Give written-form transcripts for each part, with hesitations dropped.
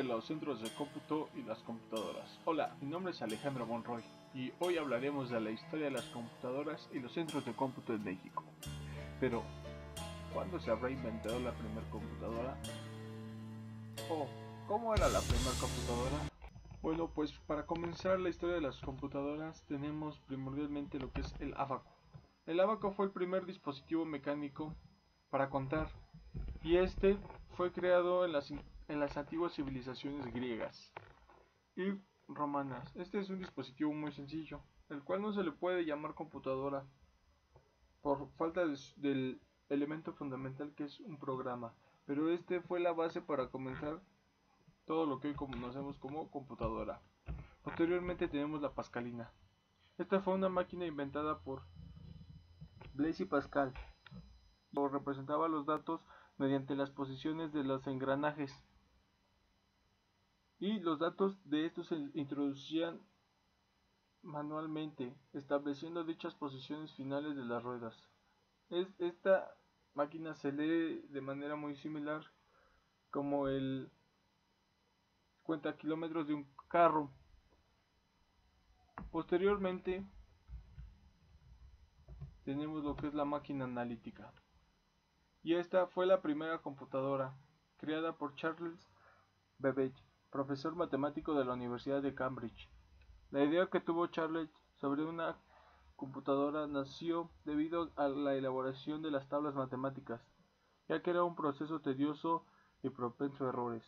de los centros de cómputo y las computadoras. Hola, mi nombre es Alejandro Monroy y hoy hablaremos de la historia de las computadoras y los centros de cómputo en México. Pero, ¿cuándo se habrá inventado la primera computadora? ¿O cómo era la primera computadora? Bueno, pues para comenzar la historia de las computadoras tenemos primordialmente lo que es el ábaco. El ábaco fue el primer dispositivo mecánico para contar y este fue creado en las antiguas civilizaciones griegas y romanas. Este es un dispositivo muy sencillo, el cual no se le puede llamar computadora por falta del elemento fundamental que es un programa, pero este fue la base para comenzar todo lo que hoy conocemos como computadora. Posteriormente tenemos la Pascalina. Esta fue una máquina inventada por Blaise Pascal. Representaba los datos mediante las posiciones de los engranajes y los datos de estos se introducían manualmente, estableciendo dichas posiciones finales de las ruedas. Esta máquina se lee de manera muy similar como el cuenta kilómetros de un carro. Posteriormente tenemos lo que es la máquina analítica, y esta fue la primera computadora creada por Charles Babbage, profesor matemático de la Universidad de Cambridge. La idea que tuvo Charles sobre una computadora nació debido a la elaboración de las tablas matemáticas, ya que era un proceso tedioso y propenso a errores.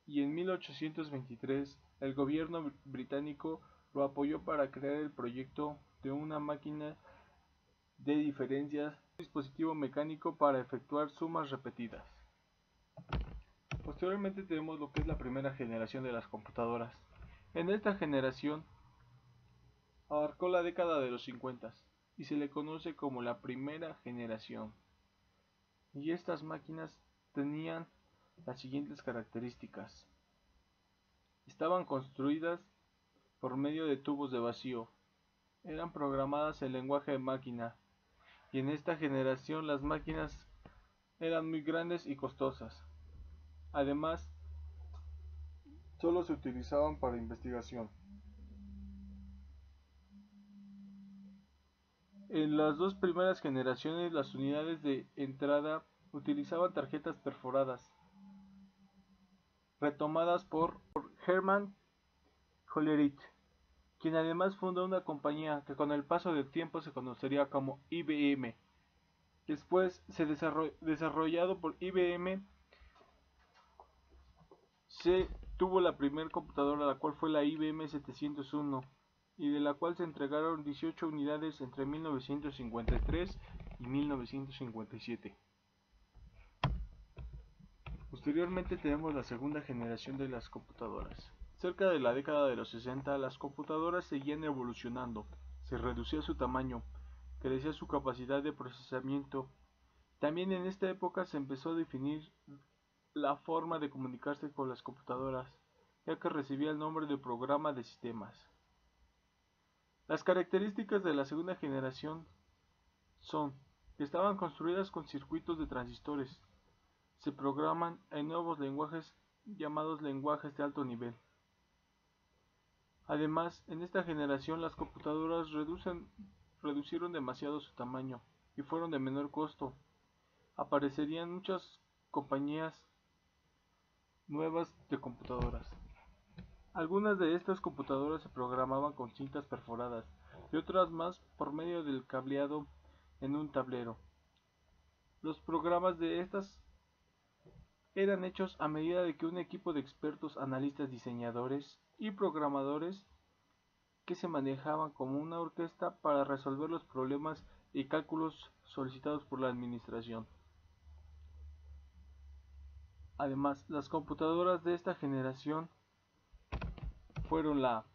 Y en 1823 el gobierno británico lo apoyó para crear el proyecto de una máquina de diferencias, un dispositivo mecánico para efectuar sumas repetidas. Posteriormente tenemos lo que es la primera generación de las computadoras. En esta generación abarcó la década de los 50 y se le conoce como la primera generación. Y estas máquinas tenían las siguientes características. Estaban construidas por medio de tubos de vacío. Eran programadas en lenguaje de máquina. Y en esta generación las máquinas eran muy grandes y costosas. Además, solo se utilizaban para investigación. En las dos primeras generaciones las unidades de entrada utilizaban tarjetas perforadas, retomadas por Hermann Hollerith, quien además fundó una compañía que con el paso del tiempo se conocería como IBM. Después, desarrollado por IBM, se tuvo la primera computadora, la cual fue la IBM 701, y de la cual se entregaron 18 unidades entre 1953 y 1957. Posteriormente tenemos la segunda generación de las computadoras. Cerca de la década de los 60, las computadoras seguían evolucionando, se reducía su tamaño, crecía su capacidad de procesamiento. También en esta época se empezó a definir la forma de comunicarse con las computadoras, ya que recibía el nombre de programa de sistemas. Las características de la segunda generación son que estaban construidas con circuitos de transistores, se programan en nuevos lenguajes llamados lenguajes de alto nivel. Además, en esta generación las computadoras reducieron demasiado su tamaño y fueron de menor costo. Aparecerían muchas compañías nuevas de computadoras. Algunas de estas computadoras se programaban con cintas perforadas y otras más por medio del cableado en un tablero. Los programas de estas eran hechos a medida de que un equipo de expertos, analistas, diseñadores y programadores que se manejaban como una orquesta para resolver los problemas y cálculos solicitados por la administración. Además, las computadoras de esta generación fueron la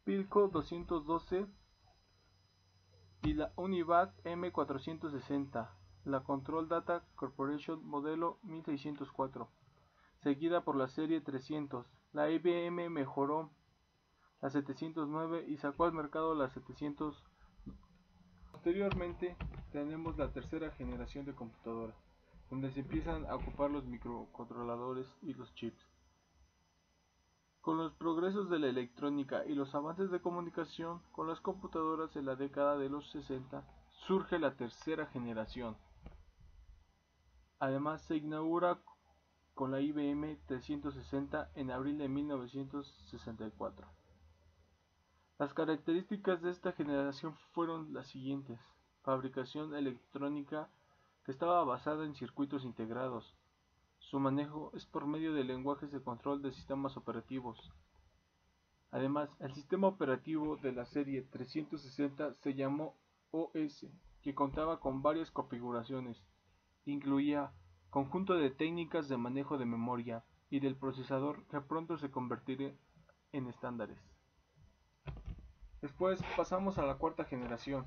Philco 212 y la Univac M460, la Control Data Corporation modelo 1604, seguida por la serie 300. La IBM mejoró la 709 y sacó al mercado la 700. Posteriormente tenemos la tercera generación de computadoras, donde se empiezan a ocupar los microcontroladores y los chips. Con los progresos de la electrónica y los avances de comunicación con las computadoras en la década de los 60, surge la tercera generación. Además, se inaugura con la IBM 360 en abril de 1964. Las características de esta generación fueron las siguientes: fabricación electrónica que estaba basada en circuitos integrados. Su manejo es por medio de lenguajes de control de sistemas operativos. Además, el sistema operativo de la serie 360 se llamó OS, que contaba con varias configuraciones. Incluía conjunto de técnicas de manejo de memoria y del procesador que pronto se convertiría en estándares. Después pasamos a la cuarta generación,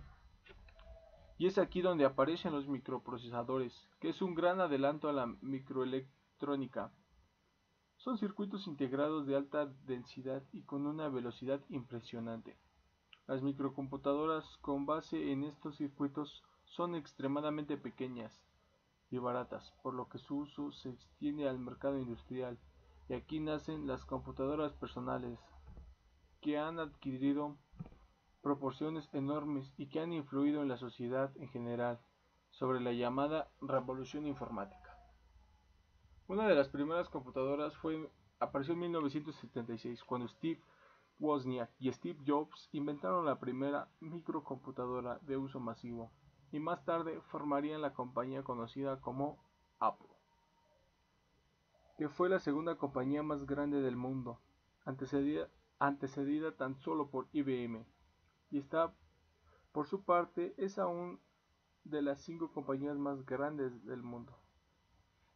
y es aquí donde aparecen los microprocesadores, que es un gran adelanto a la microelectrónica. Son circuitos integrados de alta densidad y con una velocidad impresionante. Las microcomputadoras con base en estos circuitos son extremadamente pequeñas y baratas, por lo que su uso se extiende al mercado industrial, y aquí nacen las computadoras personales, que han adquirido proporciones enormes y que han influido en la sociedad en general, sobre la llamada revolución informática. Una de las primeras computadoras apareció en 1976, cuando Steve Wozniak y Steve Jobs inventaron la primera microcomputadora de uso masivo, y más tarde formarían la compañía conocida como Apple, que fue la segunda compañía más grande del mundo, antecedida tan solo por IBM, y está, por su parte, es aún de las 5 compañías más grandes del mundo.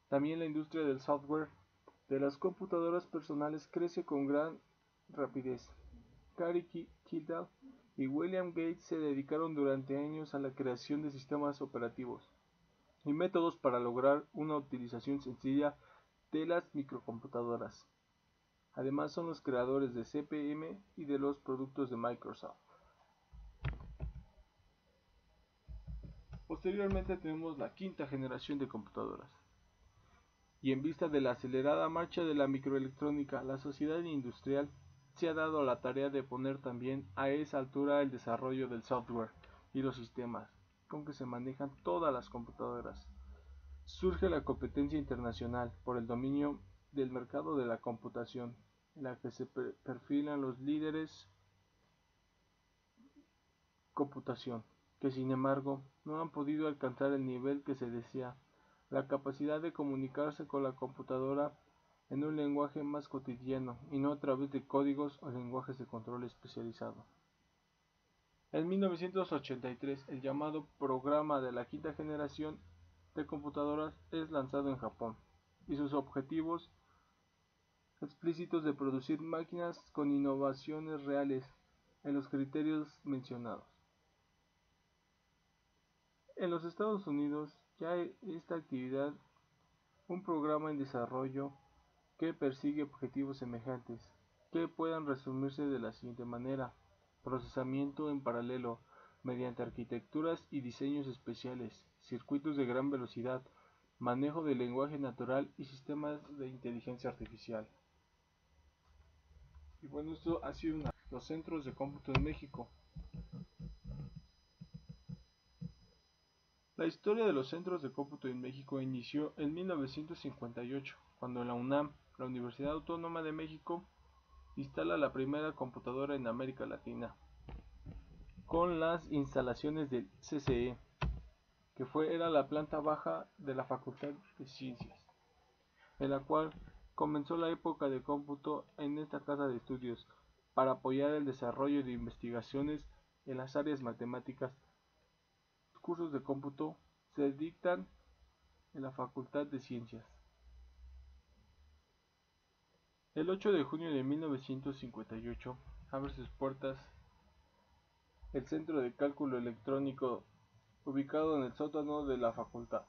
También la industria del software de las computadoras personales crece con gran rapidez. Gary Kildall y William Gates se dedicaron durante años a la creación de sistemas operativos y métodos para lograr una utilización sencilla de las microcomputadoras. Además, son los creadores de CP/M y de los productos de Microsoft. Posteriormente tenemos la quinta generación de computadoras. Y en vista de la acelerada marcha de la microelectrónica, la sociedad industrial se ha dado a la tarea de poner también a esa altura el desarrollo del software y los sistemas con que se manejan todas las computadoras. Surge la competencia internacional por el dominio del mercado de la computación, en la que se perfilan los líderes computación, que sin embargo no han podido alcanzar el nivel que se desea: la capacidad de comunicarse con la computadora en un lenguaje más cotidiano y no a través de códigos o lenguajes de control especializado. En 1983, el llamado programa de la quinta generación de computadoras es lanzado en Japón, y sus objetivos explícitos de producir máquinas con innovaciones reales en los criterios mencionados. En los Estados Unidos ya hay esta actividad un programa en desarrollo que persigue objetivos semejantes, que puedan resumirse de la siguiente manera: procesamiento en paralelo, mediante arquitecturas y diseños especiales, circuitos de gran velocidad, manejo del lenguaje natural y sistemas de inteligencia artificial. Y bueno, esto ha sido los centros de cómputo en México. La historia de los centros de cómputo en México inició en 1958, cuando la UNAM, la Universidad Autónoma de México, instala la primera computadora en América Latina, con las instalaciones del CCE, que era la planta baja de la Facultad de Ciencias, en la cual comenzó la época de cómputo en esta casa de estudios, para apoyar el desarrollo de investigaciones en las áreas matemáticas. Los cursos de cómputo se dictan en la Facultad de Ciencias. El 8 de junio de 1958 abre sus puertas el Centro de Cálculo Electrónico, ubicado en el sótano de la facultad.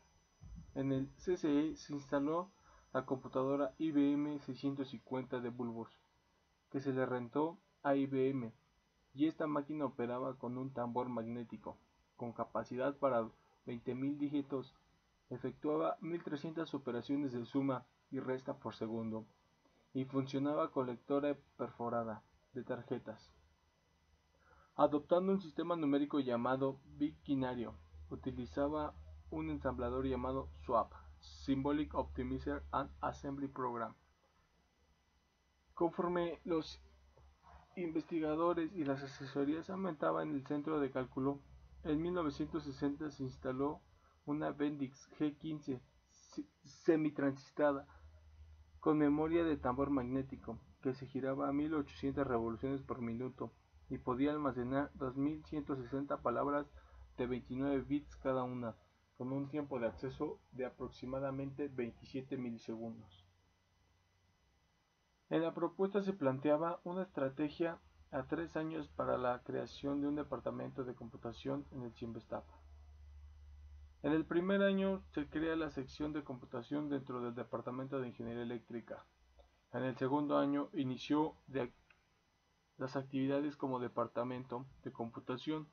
En el CCE se instaló la computadora IBM 650 de bulbos, que se le rentó a IBM, y esta máquina operaba con un tambor magnético, con capacidad para 20.000 dígitos efectuaba 1300 operaciones de suma y resta por segundo, y funcionaba con lectora perforada de tarjetas. Adoptando un sistema numérico llamado binario, utilizaba un ensamblador llamado SWAP, Symbolic Optimizer and Assembly Program. Conforme los investigadores y las asesorías aumentaban en el centro de cálculo, en 1960 se instaló una Bendix G15 semitransistada con memoria de tambor magnético que se giraba a 1800 revoluciones por minuto y podía almacenar 2160 palabras de 29 bits cada una, con un tiempo de acceso de aproximadamente 27 milisegundos. En la propuesta se planteaba una estrategia a 3 años para la creación de un departamento de computación en el CIMBESTAP. En el primer año se crea la sección de computación dentro del departamento de ingeniería eléctrica. En el segundo año inició las actividades como departamento de computación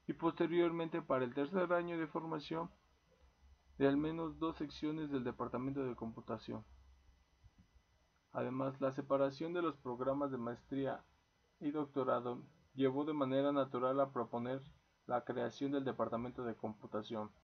y posteriormente para el tercer año de formación de al menos 2 secciones del departamento de computación. Además, la separación de los programas de maestría y doctorado llevó de manera natural a proponer la creación del departamento de computación.